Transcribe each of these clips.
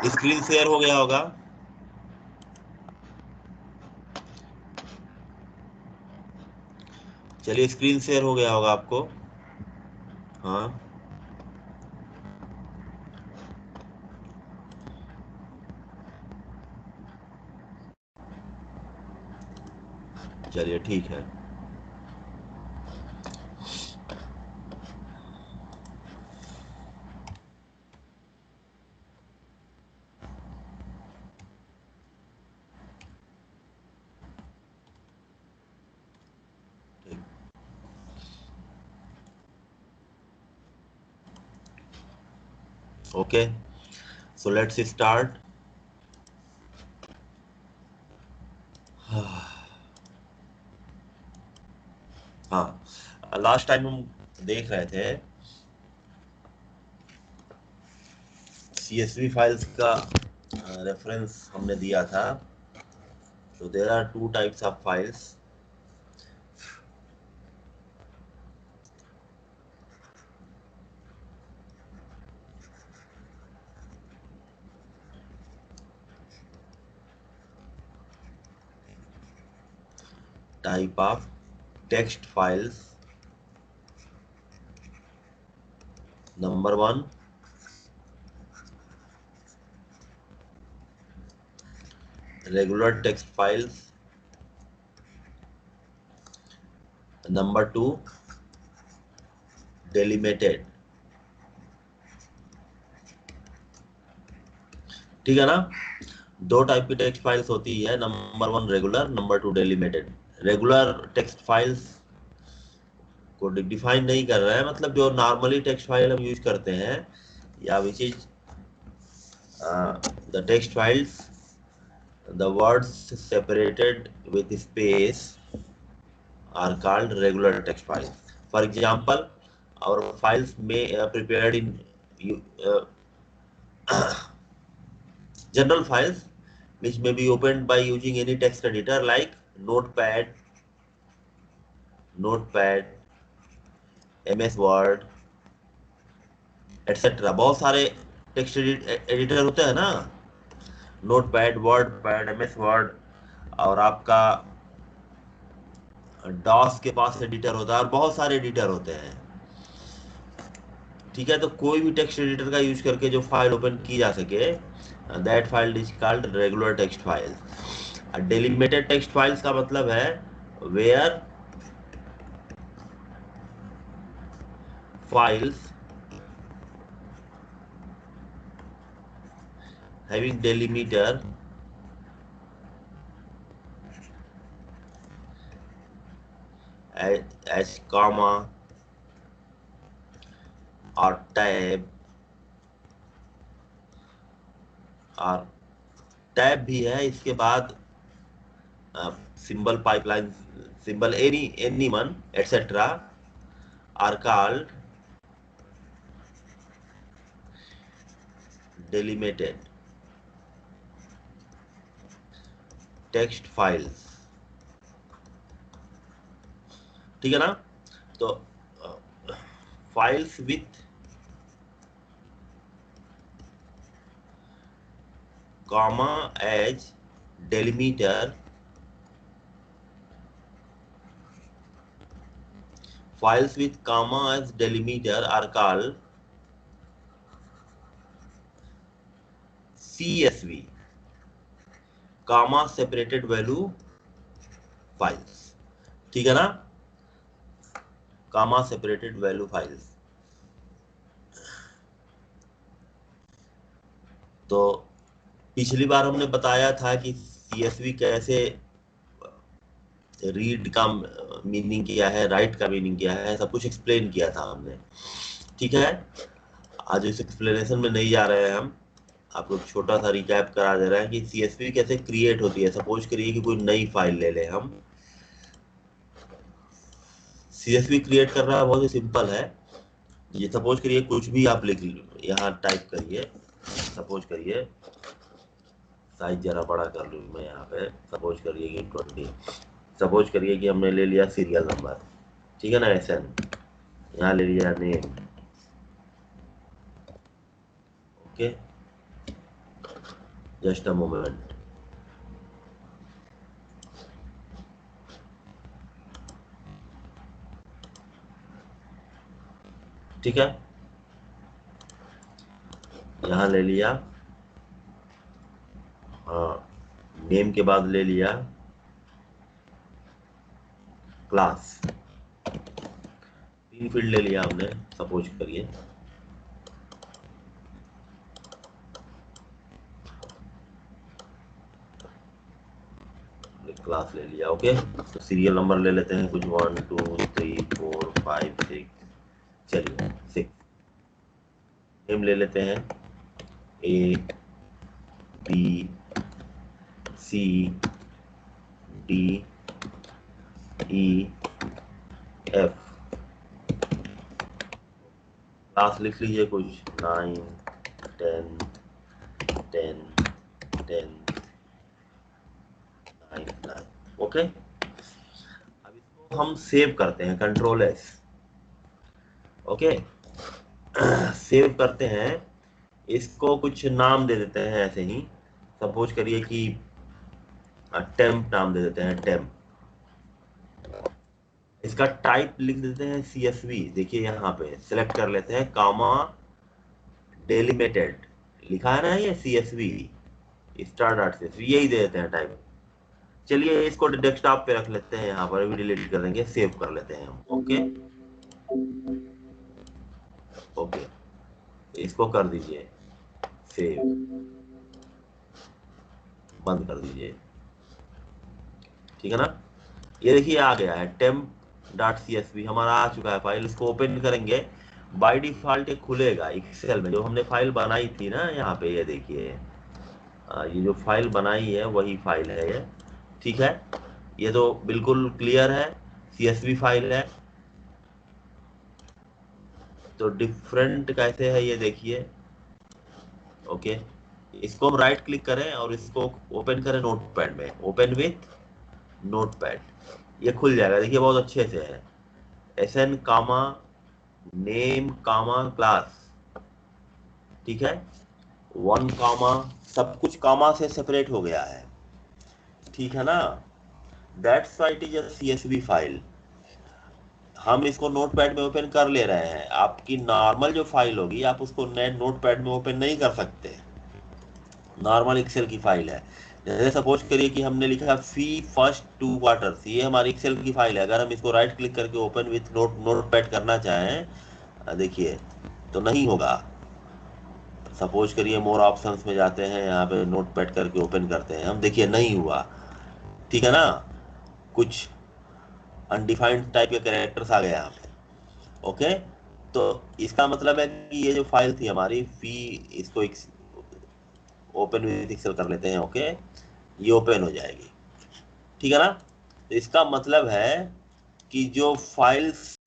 Screen share हो गया होगा। चलिए स्क्रीन शेयर हो गया होगा आपको। हाँ चलिए ठीक है। Okay, so let's start. हाँ, लास्ट टाइम हम देख रहे थे CSV फाइल्स का रेफरेंस हमने दिया था। So there are two types of files. Type of text files. Number one, regular text files. Number two, delimited. ठीक है ना? दो टाइप की टेक्स्ट फाइल्स होती है, number one regular, number two delimited. Regular text files को define नहीं कर रहा है, मतलब जो नॉर्मली टेक्स्ट फाइल हम यूज करते हैं, या which is the text files, the words separated with space are called regular text files. For example, our files may prepared in general files, which may be opened by using any text editor like Notepad, MS Word, etc. बहुत सारे text editor होते हैं ना, notepad, word pad, MS word, और आपका DOS के पास editor होता है, और बहुत सारे एडिटर होते हैं। ठीक है, तो कोई भी टेक्स्ट एडिटर का यूज करके जो फाइल ओपन की जा सके, that file is called regular text file. Delimited text files का मतलब है where files having delimiter as comma or tab, और टैब भी है इसके बाद, symbol pipeline, symbol any one etcetera are called delimited text files। ठीक है ना? तो files with comma as delimiter, files with comma as delimiter are called CSV, comma separated value files। ठीक है ना? comma separated value files। तो पिछली बार हमने बताया था कि CSV कैसे रीड का मीनिंग क्या है, राइट का मीनिंग क्या है, सब कुछ एक्सप्लेन किया था हमने। ठीक है, आज इस एक्सप्लेनेशन में नहीं जा रहे हैं हम, आप लोग छोटा सा रिकैप करा दे रहे हैं कि CSV कैसे क्रिएट होती है। सपोज करिए कि कोई नई फाइल ले लें हम। CSV क्रिएट करना बहुत ही सिंपल है। ये सपोज करिए कुछ भी आप लिख यहाँ टाइप करिए, सपोज करिए, साइज जरा बड़ा कर लूँ मैं यहाँ पे, सपोज करिए कि 20, सपोज करिए कि हमने ले लिया सीरियल नंबर। ठीक है ना? SN, यहाँ ले लिया name. Okay, just a moment. ठीक है, यहाँ ले लिया, हाँ, नेम के बाद ले लिया क्लास, 3 फील्ड ले लिया हमने, सपोज करिए, क्लास ले लिया। ओके, तो सीरियल नंबर ले लेते हैं कुछ 1 2 3 4 5 6, चलिए 6। नेम ले लेते हैं A B C D E F. Class लिख लीजिए कुछ 9 10 10 10 9 9। ओके, अब इसको हम सेव करते हैं, कंट्रोल एस। ओके, सेव करते हैं, इसको कुछ नाम दे देते हैं ऐसे ही, सपोज करिए कि टेम्प नाम दे देते हैं, टेम्प। इसका टाइप लिख देते हैं CSV। देखिए यहाँ पे सिलेक्ट कर लेते हैं, कामा डेलिमिटेड लिखा है ना, ये CSV स्टार डॉट CSV, यही दे देते हैं टाइप। चलिए इसको डेस्कटॉप पे रख लेते हैं, यहाँ पर भी डिलीट कर देंगे, सेव कर लेते हैं हम। ओके ओके, इसको कर दीजिए सेव, बंद कर दीजिए। ठीक है ना, ये देखिए आ गया है, temp.csv हमारा आ चुका है फाइल। इसको ओपन करेंगे, बाय डिफॉल्ट ये खुलेगा एक्सेल में, जो हमने फाइल बनाई थी ना, यहाँ पे ये देखिए, ये जो फाइल बनाई है वही फाइल है ये। ठीक है, ये तो बिल्कुल क्लियर है, CSV फाइल है। तो डिफरेंट कैसे है ये देखिए। ओके, इसको हम राइट क्लिक करें और इसको ओपन करें नोटपैड में, ओपन विथ नोटपैड, ये खुल जाएगा। देखिए बहुत अच्छे से है, SN कामा नेम कामा क्लास। ठीक है, 1 कामा, सब कुछ कामा से सेपरेट हो गया है। ठीक है ना, that's why it is a CSV file. हम इसको नोटपैड में ओपन कर ले रहे हैं, आपकी नॉर्मल जो फाइल होगी आप उसको नए नोटपैड में ओपन नहीं कर सकते, नॉर्मल एक्सेल की फाइल है। जैसे सपोज करिए कि हमने लिखा फी फर्स्ट 2 क्वार्टर्स, ये हमारी एक्सेल की फाइल है। अगर हम इसको राइट क्लिक करके ओपन विथ नोटपैड करना चाहें, देखिए तो नहीं होगा। सपोज करिए मोर ऑप्शंस में जाते हैं, यहाँ पे नोटपैड करके ओपन करते हैं हम, देखिए नहीं हुआ। ठीक है ना, कुछ अनडिफाइंड टाइप के कैरेक्टर्स आ गए यहाँ पे। ओके, तो इसका मतलब है कि ये जो फाइल थी हमारी फी, इसको ओपन विथ एक्सेल कर लेते हैं। ओके, ये ओपन हो जाएगी। ठीक है ना, तो इसका मतलब है कि जो फाइल्स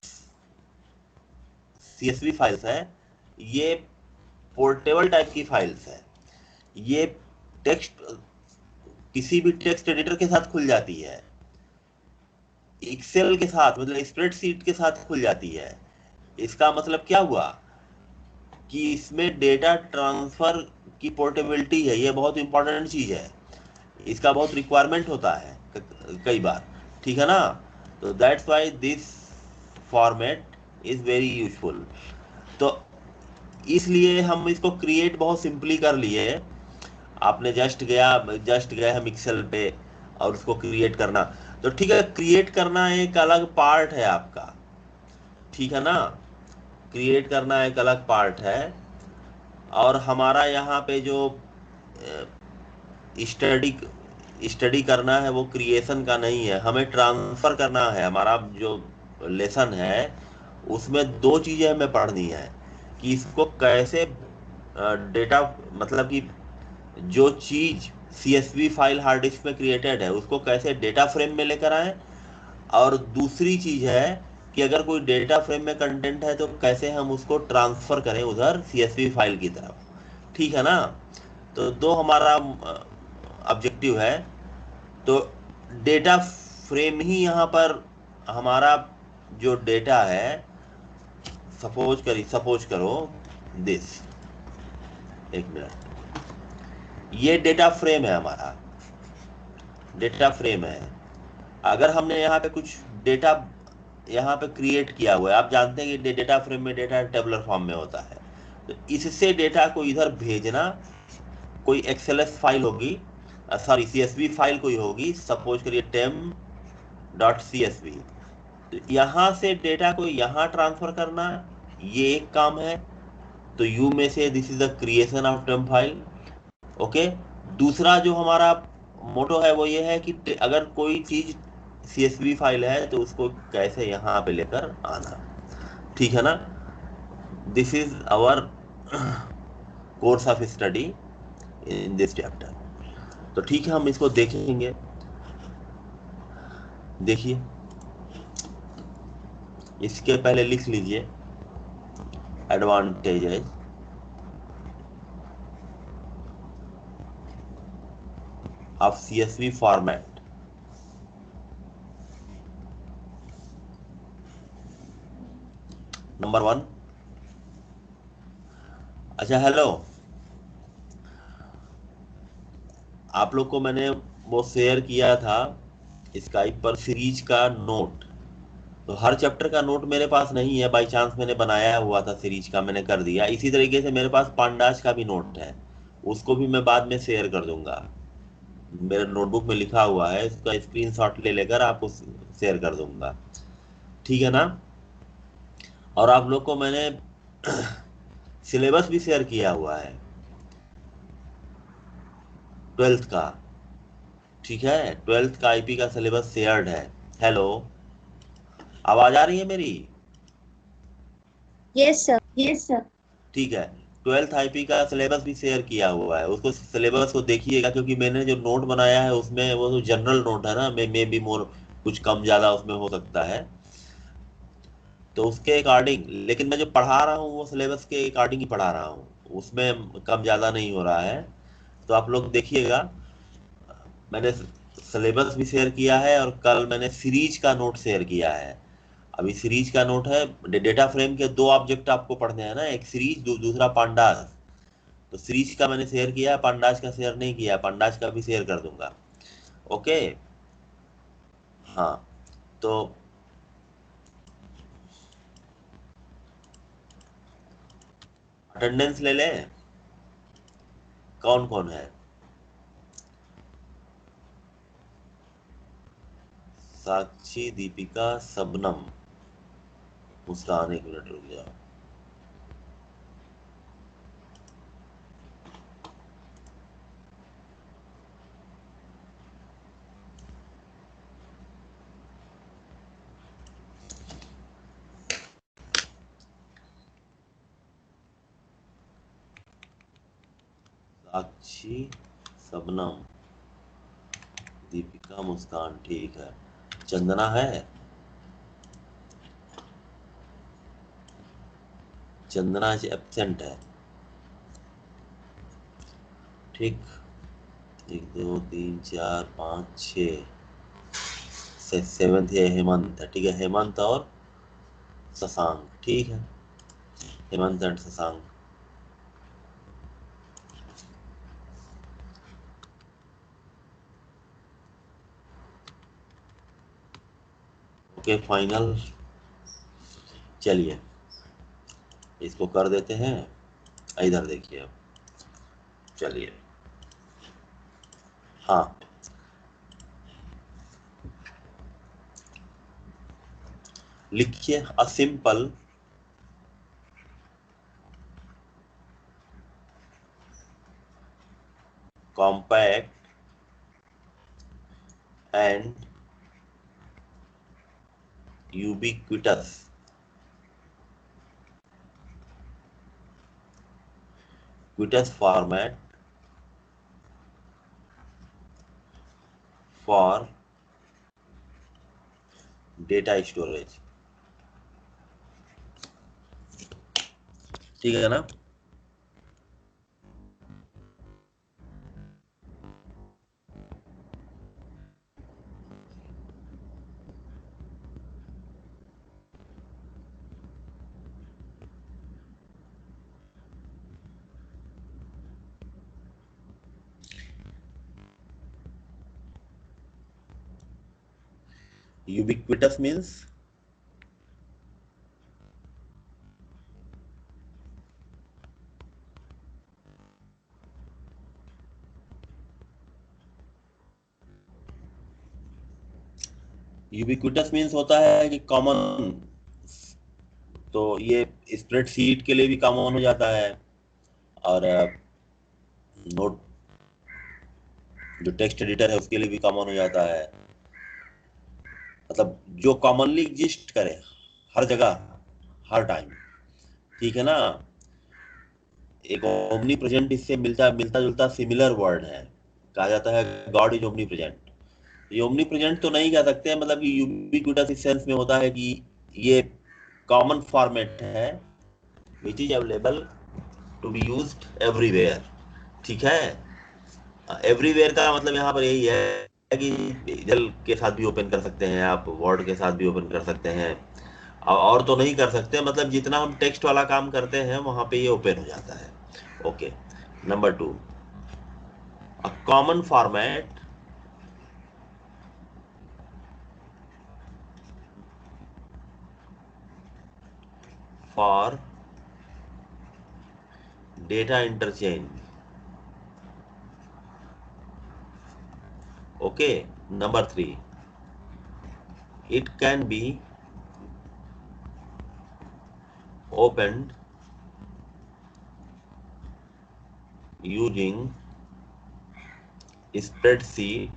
CSV फाइल्स है, ये पोर्टेबल टाइप की फाइल्स है। ये टेक्स्ट किसी भी टेक्स्ट एडिटर के साथ खुल जाती है, एक्सेल के साथ, मतलब स्प्रेडशीट के साथ खुल जाती है। इसका मतलब क्या हुआ कि इसमें डेटा ट्रांसफर की पोर्टेबिलिटी है, ये बहुत इंपॉर्टेंट चीज है, इसका बहुत रिक्वायरमेंट होता है कई बार। ठीक है ना, तो that's why this format is very useful. तो इसलिए हम इसको क्रिएट बहुत सिंपली कर लिए। आपने जस्ट गए हम एक्सेल पे और उसको क्रिएट करना, तो ठीक है, क्रिएट करना एक अलग पार्ट है आपका। ठीक है ना, क्रिएट करना एक अलग पार्ट है। और हमारा यहाँ पे जो स्टडी स्टडी करना है वो क्रिएशन का नहीं है, हमें ट्रांसफर करना है। हमारा जो लेसन है उसमें 2 चीजें हमें पढ़नी है, कि इसको कैसे डेटा, मतलब कि जो चीज CSV फाइल हार्ड डिस्क में क्रिएटेड है उसको कैसे डेटा फ्रेम में लेकर आए। और दूसरी चीज है कि अगर कोई डेटा फ्रेम में कंटेंट है तो कैसे हम उसको ट्रांसफर करें उधर CSV फाइल की तरफ। ठीक है ना, तो 2 हमारा ऑब्जेक्टिव है। तो डेटा फ्रेम ही यहाँ पर हमारा जो डेटा है, सपोज करो दिस, एक मिनट, ये डेटा फ्रेम है, हमारा डेटा फ्रेम है। अगर हमने यहाँ पे कुछ डेटा यहाँ पे क्रिएट किया हुआ है, आप जानते हैं कि डेटा फ्रेम में डेटा टेबुलर फॉर्म में होता है, तो इससे डेटा को इधर भेजना, कोई एक्सएलएस फाइल होगी, सॉरी सीएसवी फाइल कोई होगी, सपोज करिए टेम डॉट सीएसवी, तो यहाँ से डेटा को यहाँ ट्रांसफर करना, ये एक काम है। तो यू में से this is the creation of time file. Okay, दूसरा जो हमारा मोटो है वो ये है कि अगर कोई चीज सीएसवी फाइल है तो उसको कैसे यहाँ पे लेकर आना, ठीक है ना। This is our course of study in this chapter. तो ठीक है, हम इसको देखेंगे। देखिए, इसके पहले लिख लीजिए advantages of CSV format. Number one, अच्छा हेलो, आप लोग को मैंने वो शेयर किया था स्काइप पर सीरीज का नोट। तो हर चैप्टर का नोट मेरे पास नहीं है, बाई चांस मैंने बनाया हुआ था सीरीज का, मैंने कर दिया। इसी तरीके से मेरे पास पांडाज का भी नोट है, उसको भी मैं बाद में शेयर कर दूंगा। मेरे नोटबुक में लिखा हुआ है, इसका स्क्रीनशॉट ले लेकर आपको शेयर कर दूंगा, ठीक है ना। और आप लोग को मैंने सिलेबस भी शेयर किया हुआ है 12th का, ठीक है। 12th का आईपी का सिलेबस शेयर्ड है। हेलो, आवाज आ रही है मेरी? Yes sir. Yes sir. ठीक है, 12th आईपी का सिलेबस भी शेयर किया हुआ है, उसको सिलेबस को देखिएगा, क्योंकि मैंने जो नोट बनाया है उसमें वो तो जनरल नोट है ना, मे बी मोर कुछ कम ज्यादा उसमें हो सकता है, तो उसके अकॉर्डिंग। लेकिन मैं जो पढ़ा रहा हूँ वो सिलेबस के अकॉर्डिंग ही पढ़ा रहा हूँ, उसमें कम ज्यादा नहीं हो रहा है। तो आप लोग देखिएगा, मैंने सिलेबस भी शेयर किया है और कल मैंने सीरीज का नोट शेयर किया है। अभी सीरीज का नोट है, डेटा फ्रेम के दो ऑब्जेक्ट आपको पढ़ने हैं ना, एक सीरीज, दूसरा पांडास। तो सीरीज का मैंने शेयर किया, पांडाज का शेयर नहीं किया, पांडाज का भी शेयर कर दूंगा। ओके, हाँ। तो अटेंडेंस ले लें, कौन कौन है? साक्षी, दीपिका, सबनम, मुस्कान, एक मिनट रुक जाओ। साक्षी, सबनम, दीपिका, मुस्कान, ठीक है। चंदना है? चंदना आज एब्सेंट है, ठीक। 1 2 3 4 5 6, सेवेंथ ये हेमंत है, ठीक है, हेमंत और शशांक, ठीक है, Hemant and Shashank. Okay final, चलिए इसको कर देते हैं। इधर देखिए अब, चलिए, हाँ, लिखिए a simple compact and ubiquitous format for data storage, ठीक है ना। Ubiquitous means होता है कि कॉमन, तो ये स्प्रेडशीट के लिए भी कॉमन हो जाता है, और नोट जो टेक्स्ट एडिटर है उसके लिए भी कॉमन हो जाता है। मतलब जो कॉमनली एग्जिस्ट करे हर जगह, हर टाइम, ठीक है ना। एक ओमनी प्रेजेंट इससे मिलता मिलता जुलता सिमिलर वर्ड है, कहा जाता है गॉड इज ओमनी प्रेजेंट। ये ओमनी प्रेजेंट तो नहीं कह सकते, मतलब कि यूबिक्विटस इस सेंस में होता है कि ये कॉमन फॉर्मेट है which is available to be used everywhere, ठीक है। एवरीवेयर का मतलब यहाँ पर यही है कि एक्सेल के साथ भी ओपन कर सकते हैं आप, वर्ड के साथ भी ओपन कर सकते हैं, और तो नहीं कर सकते, मतलब जितना हम टेक्स्ट वाला काम करते हैं वहां पे ये ओपन हो जाता है। Okay, number 2, a common format for data interchange. Okay, number 3, it can be opened using spreadsheet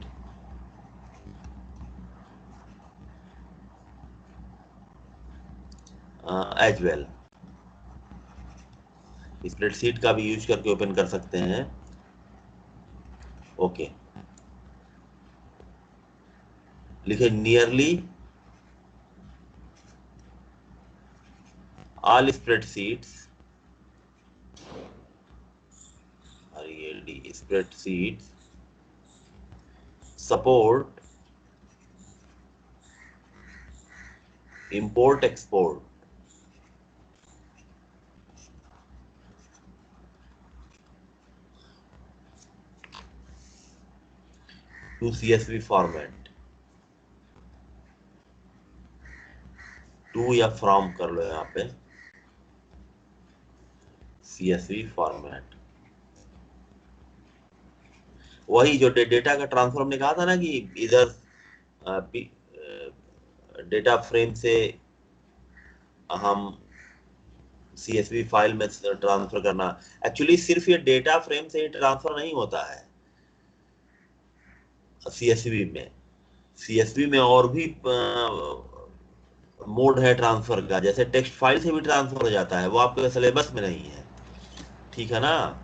as well। Spreadsheet का भी यूज करके ओपन कर सकते हैं। ओके, लिखे nearly all spreadsheets, spreadsheets support import export to CSV format। To या from कर लो यहाँ पे, CSV फॉर्मेट। वही जो डेटा का ट्रांसफर हमने कहा था ना कि इधर डेटा फ्रेम से हम CSV फाइल में ट्रांसफर करना। एक्चुअली सिर्फ ये डेटा फ्रेम से ही ट्रांसफर नहीं होता है CSV में। CSV में और भी मोड है ट्रांसफर का, जैसे टेक्स्ट फाइल से भी ट्रांसफर हो जाता है, वो आपके सिलेबस में नहीं है, ठीक है ना।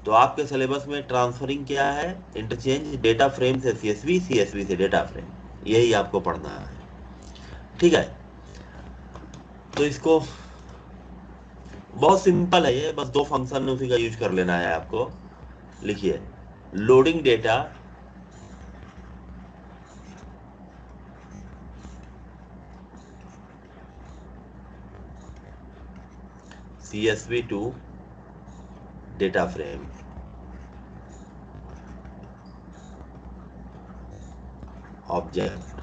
तो आपके सिलेबस में ट्रांसफरिंग क्या है, इंटरचेंज डेटा फ्रेम से CSV, CSV से डेटा फ्रेम, यही आपको पढ़ना है, ठीक है। तो इसको बहुत सिंपल है, ये बस दो फंक्शन उसी का यूज कर लेना है आपको। लिखिए, loading data CSV to data frame, object.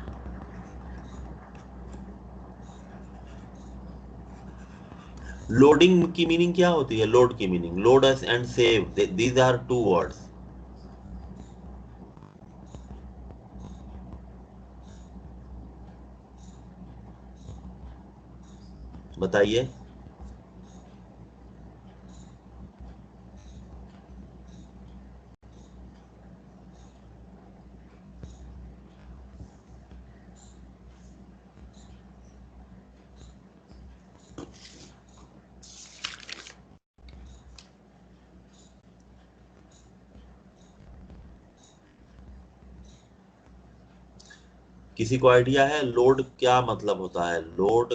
Loading की मीनिंग क्या होती है, लोड की meaning, load and save, these are two words. बताइए। किसी को आइडिया है लोड क्या मतलब होता है, लोड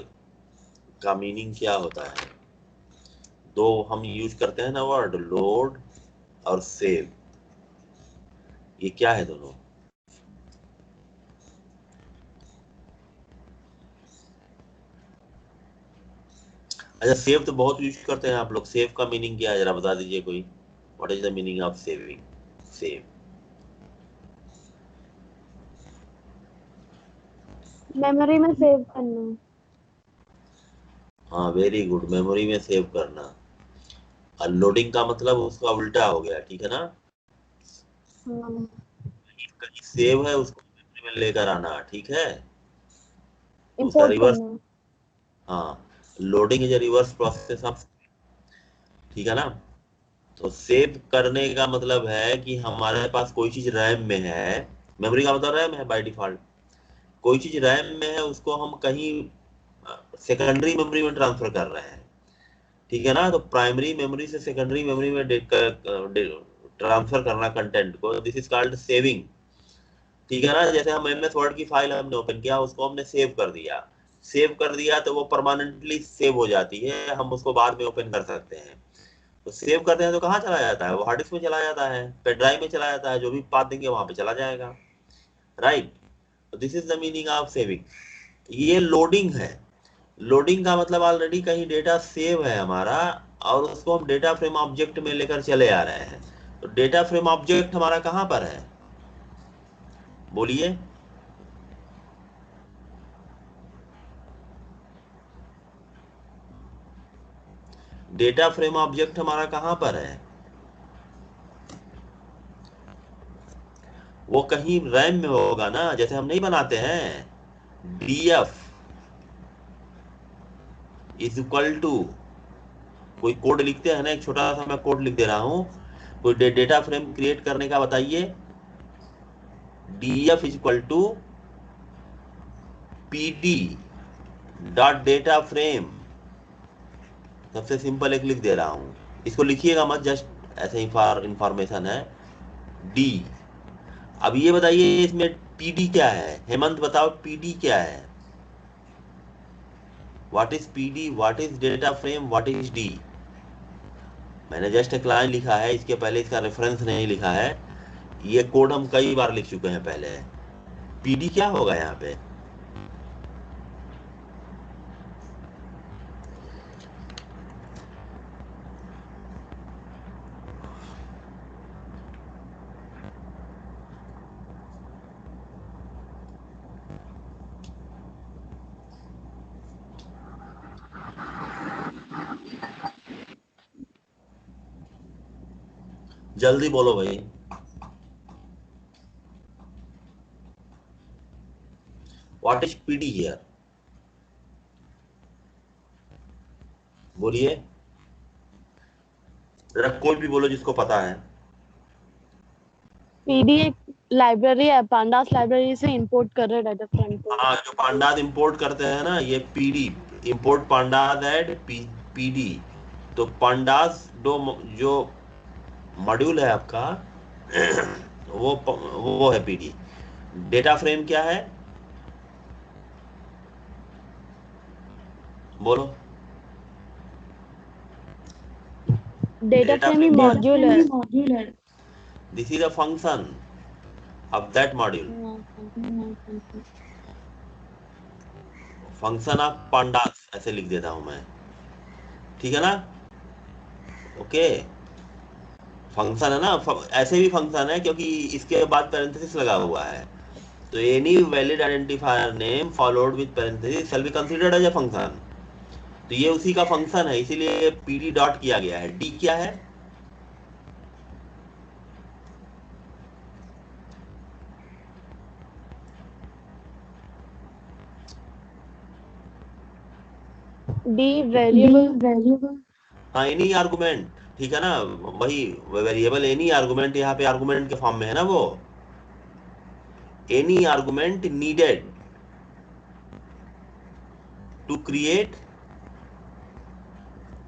का मीनिंग क्या होता है? दो हम यूज करते हैं ना वर्ड, लोड और सेव, ये क्या है दोनों? अच्छा, सेव तो बहुत यूज करते हैं आप लोग, सेव का मीनिंग क्या है जरा बता दीजिए कोई, what is the meaning of saving, save. Memory में सेव करना। हाँ वेरी गुड, मेमोरी में सेव करना। अनलोडिंग का मतलब उसका उल्टा हो गया, ठीक है ना। हाँ, कहीं सेव है उसको मेमोरी में लेकर आना, ठीक है। तो उसका इंपोर्ट रिवर्स, करना। हाँ, loading is reverse process of, ठीक है ना। तो सेव करने का मतलब है कि हमारे पास कोई चीज रैम में है, मेमोरी का मतलब रैम है बाय डिफॉल्ट। कोई चीज रैम में है उसको हम कहीं सेकेंडरी मेमोरी में ट्रांसफर कर रहे हैं, ठीक है ना। तो प्राइमरी मेमोरी से सेकेंडरी मेमोरी में ट्रांसफर करना कंटेंट को, दिस इज कॉल्ड सेविंग, ठीक है ना। जैसे हम एमएस वर्ड की फाइल हमने ओपन किया, उसको हमने सेव कर दिया, सेव कर दिया तो वो परमानेंटली सेव हो जाती है, हम उसको बाद में ओपन कर सकते हैं। तो सेव करते हैं तो कहाँ चला जाता है, वो हार्ड डिस्क में चला जाता है, पेन ड्राइव में चला जाता है, जो भी पाथ देंगे वहां पे चला जाएगा, right. This is the meaning of saving. ये लोडिंग है। लोडिंग का मतलब ऑलरेडी कहीं डेटा सेव है हमारा, और उसको हम डेटा फ्रेम ऑब्जेक्ट में लेकर चले आ रहे हैं। तो डेटा फ्रेम ऑब्जेक्ट हमारा कहाँ पर है, बोलिए। डेटा फ्रेम ऑब्जेक्ट हमारा कहाँ पर है, वो कहीं रैम में होगा ना। जैसे हम नहीं बनाते हैं डीएफ इज इक्वल टू, कोई कोड लिखते हैं ना, एक छोटा सा मैं कोड लिख दे रहा हूं, कोई डेटा फ्रेम क्रिएट करने का बताइए। DF is equal to PD dot data frame, सबसे सिंपल एक लिख दे रहा हूं, इसको लिखिएगा मत, जस्ट ऐसे ही फॉर इंफॉर्मेशन है। डी, अब ये बताइए इसमें पीडी क्या है, हेमंत बताओ पीडी क्या है। What is PD, what is data frame, what is D. मैंने जस्ट एक लाइन लिखा है, इसके पहले इसका रेफरेंस नहीं लिखा है। ये कोड हम कई बार लिख चुके हैं पहले। पीडी क्या होगा यहाँ पे, जल्दी बोलो भाई। व्हाट इज पीडी हियर, बोलिए, जरा कोई भी बोलो जिसको पता है। पीडी एक लाइब्रेरी है, पांडास लाइब्रेरी से इंपोर्ट कर रहे डाटा फ्रेम को। हाँ, जो पांडास इंपोर्ट करते हैं ना, ये PD, import pandas as PD. तो पांडास जो मॉड्यूल है आपका वो है पीडी। डेटा फ्रेम क्या है, बोलो। डेटा डेटा फ्रेम ही फ्रेम क्या मॉड्यूल है। है, this is a function of that module, हाँ, फंक्शन ऑफ पांडास ऐसे लिख देता हूं मैं, ठीक है ना। ओके, फंक्शन है ना, ऐसे भी फंक्शन है क्योंकि इसके बाद पैरेंथेसिस लगा हुआ है। तो any valid identifier name followed with parenthesis shall be considered as a function. तो ये उसी का फंक्शन है, इसीलिए पीडी डॉट किया गया है। डी क्या है, डी डी वेरिएबल। वेरिएबल, हाँ एनी आर्गुमेंट, ठीक है ना। वही वेरिएबल एनी आर्गुमेंट, यहाँ पे आर्गुमेंट के फॉर्म में है ना वो, any argument needed to create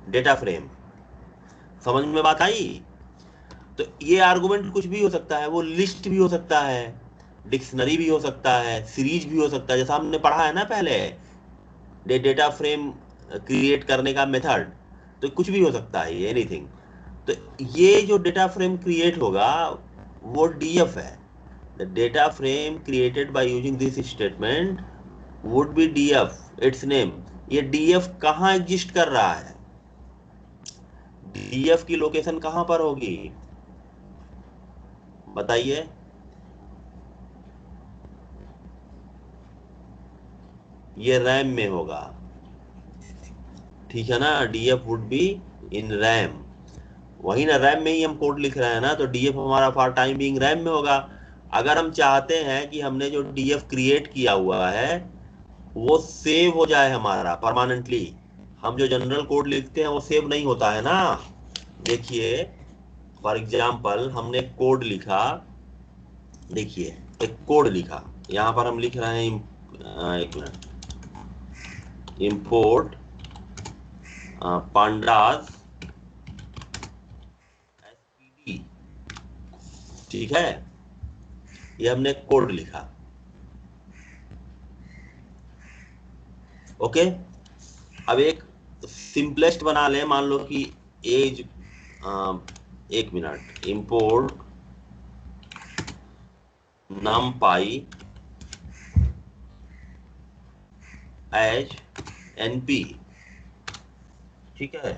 data frame. समझ में बात आई। तो ये आर्गुमेंट कुछ भी हो सकता है, वो लिस्ट भी हो सकता है, डिक्शनरी भी हो सकता है, सीरीज भी हो सकता है, जैसा हमने पढ़ा है ना पहले डेटा फ्रेम क्रिएट करने का मेथड। तो कुछ भी हो सकता है ये, एनीथिंग। तो ये जो डेटा फ्रेम क्रिएट होगा वो डीएफ है। The data frame created by using this statement would be DF it's name. ये डीएफ कहाँ एग्जिस्ट कर रहा है, डीएफ की लोकेशन कहाँ पर होगी, बताइए। ये रैम में होगा, ठीक है ना, DF would be in RAM. वही ना, रैम में ही हम कोड लिख रहे हैं ना, तो डीएफ हमारा फॉर टाइम बीइंग रैम में होगा। अगर हम चाहते हैं कि हमने जो डीएफ क्रिएट किया हुआ है वो सेव हो जाए हमारा परमानेंटली, हम जो जनरल कोड लिखते हैं वो सेव नहीं होता है ना। देखिए फॉर एग्जाम्पल हमने कोड लिखा, देखिए एक कोड लिखा, यहाँ पर हम लिख रहे हैं एक मिनट, इंपोर्ट पांडास एसपीडी, ठीक है, ये हमने कोड लिखा। ओके, अब एक सिंपलेस्ट बना ले, मान लो कि एज, एक minute, import numpy as np, ठीक है,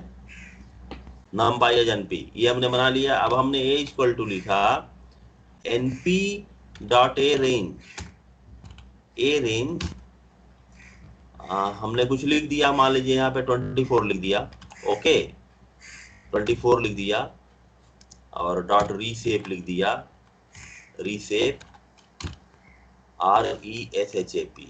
numpy एज np, ये हमने बना लिया। अब हमने a इक्वल टू लिखा np dot A range, A range हमने कुछ लिख दिया, मान लीजिए यहाँ पे 24 लिख दिया, ओके 24 लिख दिया, और डॉट रीसेप लिख दिया, रीसेप RESHAP,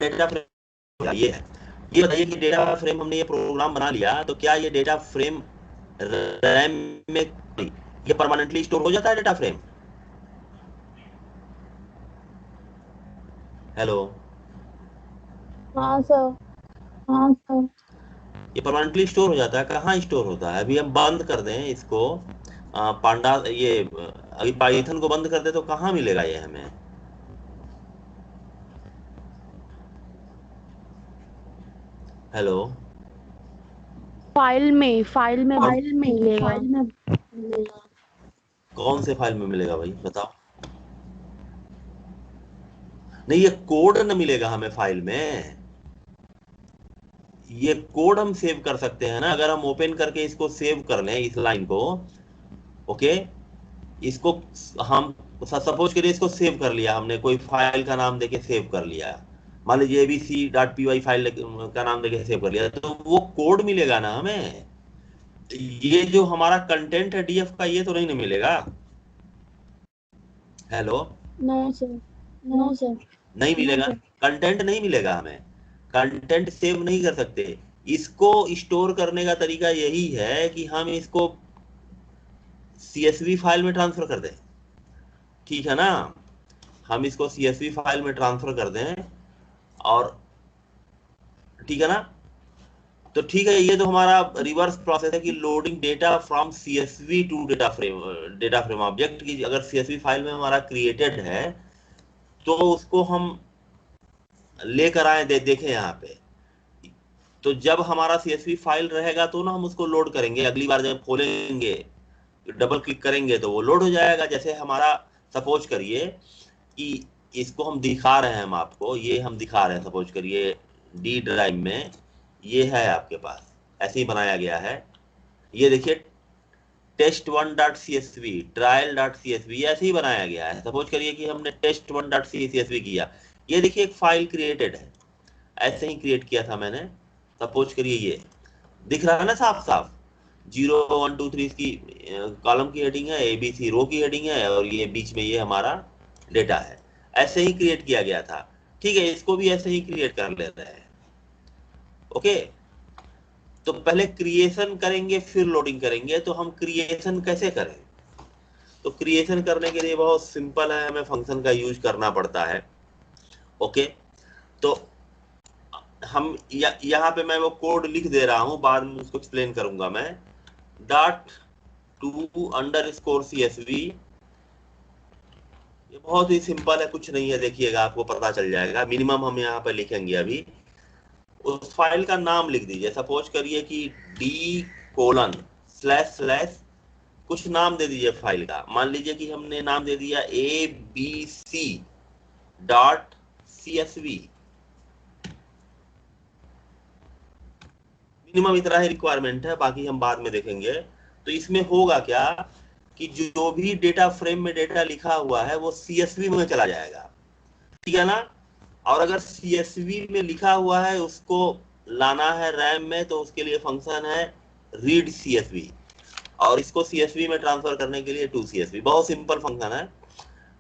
डेटा फ्रेम ये है। ये बताइए कि डेटा फ्रेम हमने ये प्रोग्राम बना लिया, तो क्या ये डेटा फ्रेम रैम में ये परमानेंटली स्टोर हो जाता है डेटा फ्रेम? हेलो, हाँ सर। हाँ सर, ये परमानेंटली स्टोर हो जाता है, कहाँ स्टोर होता है? अभी हम बंद कर दें इसको, पांडा ये अभी पाइथन को बंद कर दे तो कहाँ मिलेगा ये हमें? हेलो, फाइल में फाइल में, मिलेगा। फाइल में मिलेगा। कौन से फाइल में मिलेगा भाई बताओ? नहीं, ये कोड न मिलेगा हमें फाइल में, ये कोड हम सेव कर सकते हैं ना, अगर हम ओपन करके इसको सेव कर लें इस लाइन को, ओके, इसको हम सपोज करिए इसको सेव कर लिया हमने, कोई फाइल का नाम देके सेव कर लिया, मान लीजिए abc.py फाइल का नाम देके सेव कर लिया, तो वो कोड मिलेगा ना हमें। ये जो हमारा कंटेंट है डीएफ का, ये तो नहीं ना मिलेगा। Hello, no sir. No sir, नहीं मिलेगा, कंटेंट नहीं मिलेगा हमें, कंटेंट सेव नहीं कर सकते। इसको स्टोर करने का तरीका यही है कि हम इसको CSV फाइल में ट्रांसफर कर दें, ठीक है ना, हम इसको CSV फाइल में ट्रांसफर कर दें, और ठीक है ना, तो ठीक है, ये तो हमारा रिवर्स प्रोसेस है कि loading data from CSV to data frame object की, अगर CSV फाइल में हमारा क्रिएटेड है तो उसको हम लेकर आए, देखें यहाँ पे, तो जब हमारा CSV फाइल रहेगा तो ना हम उसको लोड करेंगे, अगली बार जब खोलेंगे डबल क्लिक करेंगे तो वो लोड हो जाएगा। जैसे हमारा सपोज करिए कि इसको हम दिखा रहे हैं, हम आपको ये हम दिखा रहे हैं, सपोज करिए डी ड्राइव में ये है आपके पास, ऐसे ही बनाया गया है, ये देखिए test1.csv trial.csv ऐसे ही बनाया गया है। सपोज करिए कि हमने test1.csv किया, ये देखिए एक फाइल क्रिएटेड है, ऐसे ही क्रिएट किया था मैंने, सपोज करिए ये दिख रहा है ना साफ साफ, 0 1 2 3 की कॉलम की हेडिंग है, ABC रो की हेडिंग है, और ये बीच में ये हमारा डेटा है, ऐसे ही क्रिएट किया गया था। ठीक है, इसको भी ऐसे ही क्रिएट कर लेते हैं। ओके, तो पहले क्रिएशन करेंगे फिर लोडिंग करेंगे, तो हम क्रिएशन कैसे करें? तो क्रिएशन करने के लिए बहुत सिंपल है, हमें फंक्शन का यूज करना पड़ता है। ओके, तो हम यहाँ पे मैं वो कोड लिख दे रहा हूँ, बाद में उसको एक्सप्लेन करूंगा मैं। Dot to_CSV। ये बहुत ही सिंपल है, कुछ नहीं है, देखिएगा आपको पता चल जाएगा। मिनिमम हम यहाँ पे लिखेंगे अभी, उस फाइल का नाम लिख दीजिए। सपोज करिए कि d:// कुछ नाम दे दीजिए फाइल का। मान लीजिए कि हमने नाम दे दिया abc.csv। मिनिमम इतना ही रिक्वायरमेंट है, बाकी हम बाद में देखेंगे। तो इसमें होगा क्या कि जो भी डेटा फ्रेम में डेटा लिखा हुआ है वो CSV में चला जाएगा, ठीक है ना। और अगर CSV में लिखा हुआ है उसको लाना है रैम में, तो उसके लिए फंक्शन है रीड CSV, और इसको CSV में ट्रांसफर करने के लिए to_CSV। बहुत सिंपल फंक्शन है,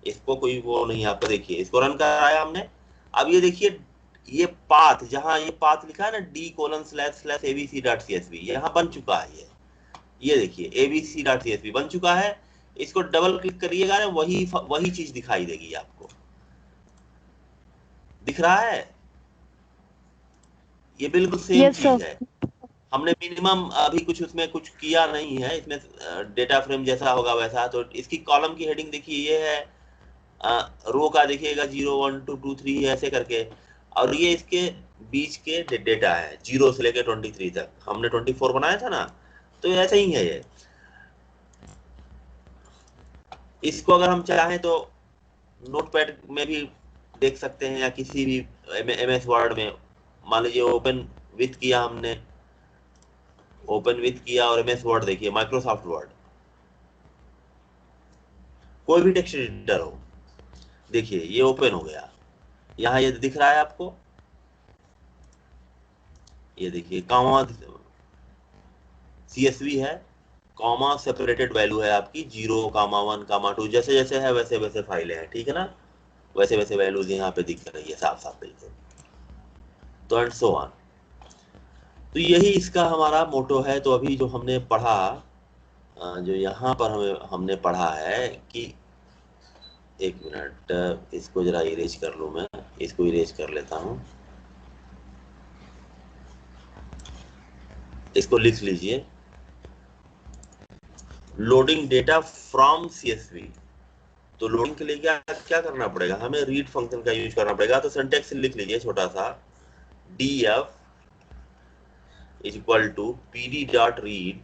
इसको कोई वो नहीं। आपको देखिए, इसको रन कराया हमने। अब ये देखिए, ये पाथ, जहां ये पाथ लिखा है ना d:// यहाँ बन चुका है। ये देखिए abc.csv बन चुका है। इसको डबल क्लिक करिएगा ना, वही चीज दिखाई देगी आपको। दिख रहा है? ये बिल्कुल सेम Yes, sir. चीज है। हमने मिनिमम अभी कुछ उसमें कुछ किया नहीं है, इसमें डेटा फ्रेम जैसा होगा वैसा। तो इसकी कॉलम की हेडिंग देखिए, ये है रो का, देखिएगा 0 1 2 2 3 ऐसे करके, और ये इसके बीच के डेटा है 0 से लेकर 23 तक। हमने 24 बनाया था ना, तो ऐसे ही है ये। इसको अगर हम चाहें तो नोटपैड में भी देख सकते हैं, या किसी भी MS वर्ड में। मान लीजिए ओपन विथ किया और MS वर्ड देखिए, माइक्रोसॉफ्ट वर्ड, कोई भी टेक्स्ट एडिटर हो, देखिए ये ओपन हो गया। यहाँ ये दिख रहा है आपको, ये देखिए कॉमा CSV है, कॉमा सेपरेटेड वैल्यू है आपकी 0,1,2, जैसे जैसे है वैसे वैसे फाइलें हैं, ठीक है ना। वैसे वैसे वैल्यूज यहाँ पे दिख रही है साफ साफ बिल्कुल। तो एंड सो ऑन। तो यही इसका हमारा मोटो है। तो अभी जो हमने पढ़ा, जो यहाँ पर हमने पढ़ा है कि, एक मिनट, इसको जरा इरेज कर लूं मैं, इसको इरेज कर लेता हूं। इसको लिख लीजिए, लोडिंग डेटा फ्रॉम CSV। तो लोडिंग के लिए क्या क्या करना पड़ेगा, हमें रीड फंक्शन का यूज करना पड़ेगा। तो सिंटैक्स लिख लीजिए छोटा सा, df = pd.read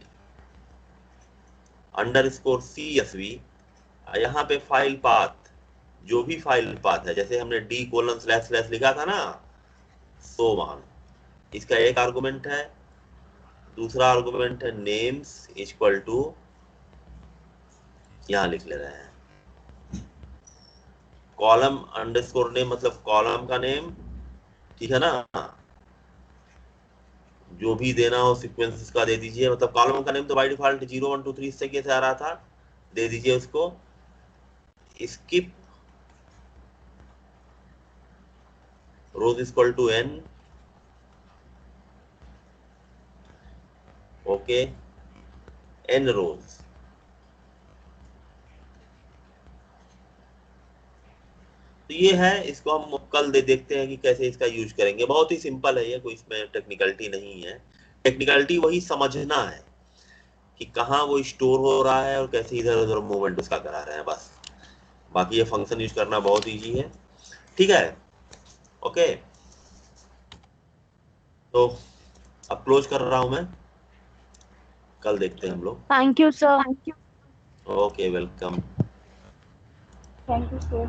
_CSV। यहाँ पे फाइल पाथ, जो भी फाइल पाथ है, जैसे हमने d:// लिखा था ना, सो वन, इसका एक आर्गुमेंट है। दूसरा आर्गुमेंट है नेम्स = यहाँ लिख ले रहे हैं कॉलम _नेम, मतलब कॉलम का नेम, ठीक है ना। जो भी देना हो सीक्वेंस का दे दीजिए। मतलब कॉलम का नेम तो बाय डिफॉल्ट 0 1 2 3 से कैसे आ रहा था, दे दीजिए उसको। स्किप रोज =n, ओके, n रोज। तो ये है, इसको हम कल देखते हैं कि कैसे इसका यूज करेंगे। बहुत ही सिंपल है ये, कोई इसमें टेक्निकलिटी नहीं है। टेक्निकलिटी वही समझना है कि कहाँ वो स्टोर हो रहा है और कैसे इधर उधर मूवमेंट उसका करा रहे हैं, बस। बाकी ये फंक्शन यूज करना बहुत इजी है, ठीक है। ओके, तो अब क्लोज कर रहा हूं मैं, कल देखते हैं हम लोग। Thank you, sir. Okay, welcome. Thank you, sir.